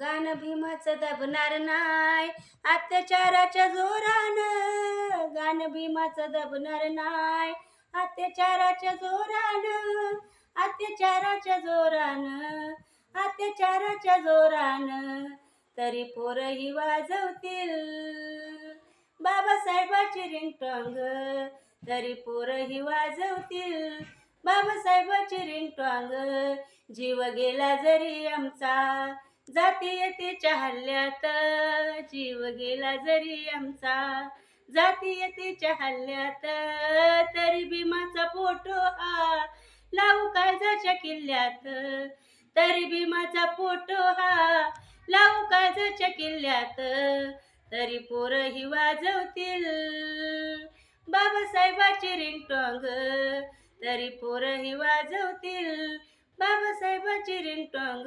गाणं भीमाचं दबणार नाय अत्याचाराच्या जोरानं. गाणं भीमाचं दबणार नाय अत्याचाराच्या जोरानं. अत्याचाराच्या जोरानं. अत्याचाराच्या जोरानं. तरी पोरही वाजवतील बाबासाहेबाची रिंगटोंग. तरी पोरही वाजवतील बाबासाहेबाची रिंगटोंग. जीव गेला जरी आमचा जातीयतेच्या हल्ल्यात. जीव गेला जरी आमचा जातीयतेच्या हल्ल्यात. तरी भीमाचा फोटो हा लावू काळजाच्या किल्ल्यात. तरी भीमाचा फोटो हा लावू काळजाच्या किल्ल्यात. तरी पोरही वाजवतील बाबासाहेबाची रिंगटोंग. तरी पोरही वाजवतील बाबासाहेबाची रिंगटोंग.